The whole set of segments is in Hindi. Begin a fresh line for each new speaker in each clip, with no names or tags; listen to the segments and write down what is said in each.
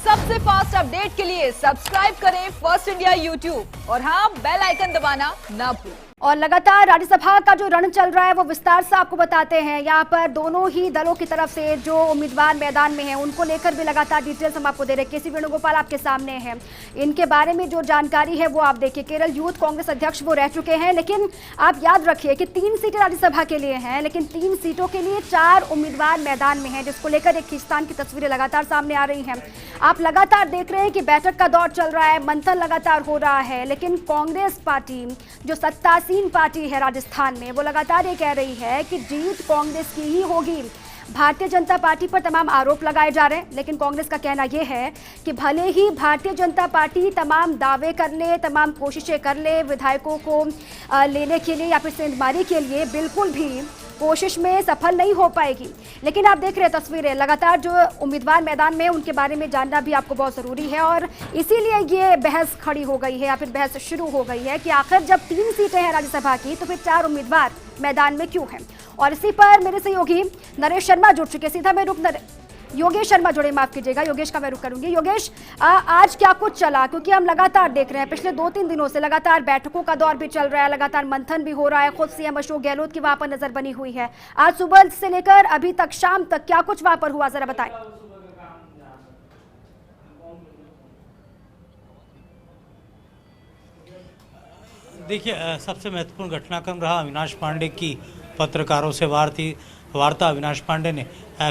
सबसे फास्ट अपडेट के लिए सब्सक्राइब करें फर्स्ट इंडिया यूट्यूब और हाँ, बेल आइकन दबाना ना भूलें।
और लगातार राज्यसभा का जो रण चल रहा है वो विस्तार से आपको बताते हैं। यहाँ पर दोनों ही दलों की तरफ से जो उम्मीदवार मैदान में हैं उनको लेकर भी लगातार डिटेल्स हम आपको दे रहे हैं। केसी वेणुगोपाल आपके सामने हैं, इनके बारे में जो जानकारी है वो आप देखिए। केरल यूथ कांग्रेस अध्यक्ष वो रह चुके हैं, लेकिन आप याद रखिए कि 3 सीटें राज्यसभा के लिए हैं, लेकिन 3 सीटों के लिए 4 उम्मीदवार मैदान में हैं, जिसको लेकर एक खींचतान की तस्वीरें लगातार सामने आ रही हैं। आप लगातार देख रहे हैं कि बैठक का दौर चल रहा है, मंथन लगातार हो रहा है, लेकिन कांग्रेस पार्टी जो सत्तासीन पार्टी है राजस्थान में, वो लगातार ये कह रही है कि जीत कांग्रेस की ही होगी। भारतीय जनता पार्टी पर तमाम आरोप लगाए जा रहे हैं, लेकिन कांग्रेस का कहना यह है कि भले ही भारतीय जनता पार्टी तमाम दावे कर ले, तमाम कोशिशें कर ले विधायकों को लेने के लिए या फिर सेंधमारी के लिए, बिल्कुल भी कोशिश में सफल नहीं हो पाएगी। लेकिन आप देख रहे हैं तस्वीरें, लगातार जो उम्मीदवार मैदान में उनके बारे में जानना भी आपको बहुत ज़रूरी है, और इसीलिए ये बहस खड़ी हो गई है या फिर बहस शुरू हो गई है कि आखिर जब 3 सीटें हैं राज्यसभा की तो फिर 4 उम्मीदवार मैदान में क्यों हैं। और इसी पर मेरे सहयोगी नरेश शर्मा जुड़ चुके, सीधा मैं योगेश शर्मा जुड़े, माफ कीजिएगा, योगेश का मैं रुख करूंगी। योगेश, आज क्या कुछ चला, क्योंकि हम लगातार देख रहे हैं पिछले 2-3 दिनों से लगातार बैठकों का दौर भी चल रहा है, लगातार मंथन भी हो रहा है, खुद सीएम अशोक गहलोत की वहां पर नजर बनी हुई है। आज सुबह से लेकर अभी तक शाम तक क्या कुछ वहां पर हुआ, जरा बताएं।
देखिए, सबसे महत्वपूर्ण घटनाक्रम रहा अविनाश पांडे की पत्रकारों से वार्ता। अविनाश पांडे ने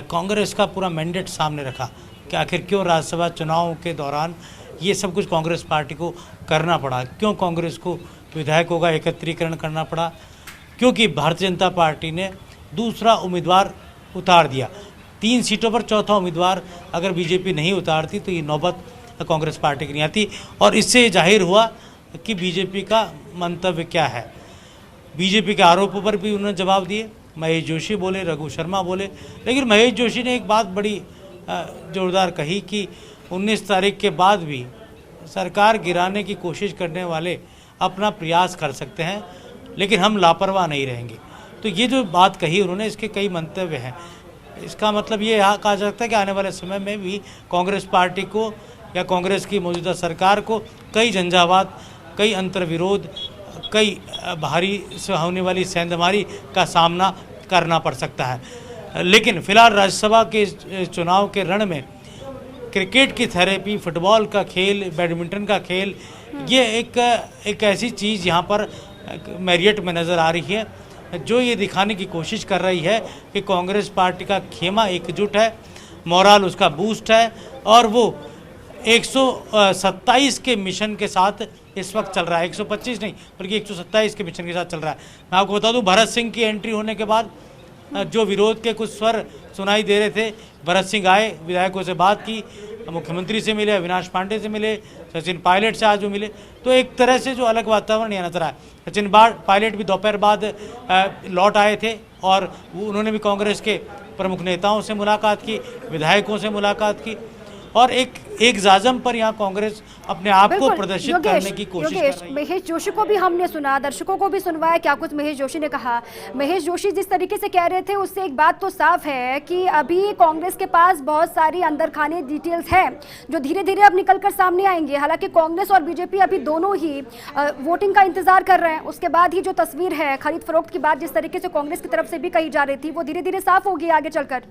कांग्रेस का पूरा मैंडेट सामने रखा कि आखिर क्यों राज्यसभा चुनाव के दौरान ये सब कुछ कांग्रेस पार्टी को करना पड़ा, क्यों कांग्रेस को विधायकों का एकत्रीकरण करना पड़ा, क्योंकि भारतीय जनता पार्टी ने दूसरा उम्मीदवार उतार दिया। 3 सीटों पर चौथा उम्मीदवार अगर बीजेपी नहीं उतारती तो ये नौबत कांग्रेस पार्टी की नहीं आती। और इससे जाहिर हुआ कि बीजेपी का मंतव्य क्या है। बीजेपी के आरोपों पर भी उन्होंने जवाब दिए। महेश जोशी बोले, रघु शर्मा बोले, लेकिन महेश जोशी ने एक बात बड़ी जोरदार कही कि 19 तारीख के बाद भी सरकार गिराने की कोशिश करने वाले अपना प्रयास कर सकते हैं, लेकिन हम लापरवाह नहीं रहेंगे। तो ये जो बात कही उन्होंने, इसके कई मंतव्य हैं। इसका मतलब ये कहा जा सकता है कि आने वाले समय में भी कांग्रेस पार्टी को या कांग्रेस की मौजूदा सरकार को कई झंझावात, कई अंतर्विरोध, कई भारी से होने वाली सेंधमारी का सामना करना पड़ सकता है। लेकिन फिलहाल राज्यसभा के चुनाव के रण में क्रिकेट की थेरेपी, फुटबॉल का खेल, बैडमिंटन का खेल, ये एक ऐसी चीज़ यहाँ पर मैरियट में नज़र आ रही है जो ये दिखाने की कोशिश कर रही है कि कांग्रेस पार्टी का खेमा एकजुट है, मोराल उसका बूस्ट है, और वो 127 के मिशन के साथ इस वक्त चल रहा है। 125 नहीं बल्कि 127 के मिशन के साथ चल रहा है। मैं आपको बता दूं, भरत सिंह की एंट्री होने के बाद जो विरोध के कुछ स्वर सुनाई दे रहे थे, भरत सिंह आए, विधायकों से बात की, मुख्यमंत्री से मिले, अविनाश पांडे से मिले, सचिन पायलट से आज जो मिले, तो एक तरह से जो अलग वातावरण यहाँ नजर आया। सचिन पायलट भी दोपहर बाद लौट आए थे और उन्होंने भी कांग्रेस के प्रमुख नेताओं से मुलाकात की, विधायकों से मुलाकात की, और एक जाजम पर यहाँ कांग्रेस अपने आप को प्रदर्शित करने की कोशिश कर रही है।
महेश जोशी को भी हमने सुना, दर्शकों को भी सुनवाया, क्या कुछ महेश जोशी ने कहा। महेश जोशी जिस तरीके से कह रहे थे उससे एक बात तो साफ है कि अभी कांग्रेस के पास बहुत सारी अंदरखाने डिटेल्स हैं जो धीरे धीरे अब निकल कर सामने आएंगे। हालांकि कांग्रेस और बीजेपी अभी दोनों ही वोटिंग का इंतजार कर रहे हैं। उसके बाद ही जो तस्वीर है खरीद फरोख्त की बात जिस तरीके से कांग्रेस की तरफ से भी कही जा रही थी, वो धीरे धीरे साफ होगी आगे चलकर।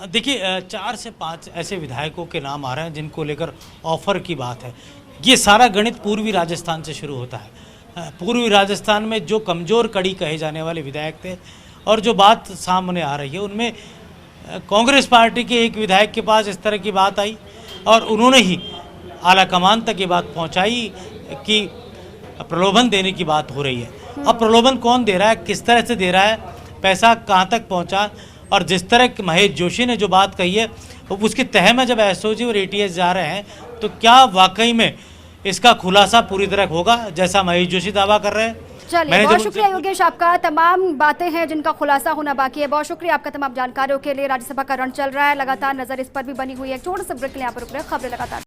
देखिए, 4 से 5 ऐसे विधायकों के नाम आ रहे हैं जिनको लेकर ऑफर की बात है। ये सारा गणित पूर्वी राजस्थान से शुरू होता है। पूर्वी राजस्थान में जो कमज़ोर कड़ी कहे जाने वाले विधायक थे और जो बात सामने आ रही है, उनमें कांग्रेस पार्टी के एक विधायक के पास इस तरह की बात आई और उन्होंने ही आला कमान तक ये बात पहुँचाई कि प्रलोभन देने की बात हो रही है। अब प्रलोभन कौन दे रहा है, किस तरह से दे रहा है, पैसा कहाँ तक पहुँचा, और जिस तरह महेश जोशी ने जो बात कही है उसकी तह में जब एसओजी और एटीएस जा रहे हैं तो क्या वाकई में इसका खुलासा पूरी तरह होगा जैसा महेश जोशी दावा कर रहे हैं।
चलिए, बहुत शुक्रिया योगेश, आपका तमाम बातें हैं जिनका खुलासा होना बाकी है। बहुत शुक्रिया आपका तमाम जानकारियों के लिए। राज्यसभा का रण चल रहा है, लगातार नजर इस पर भी बनी हुई है। छोटे से ब्रेक के लिए यहाँ पर रुक रहे हैं, खबरें लगातार।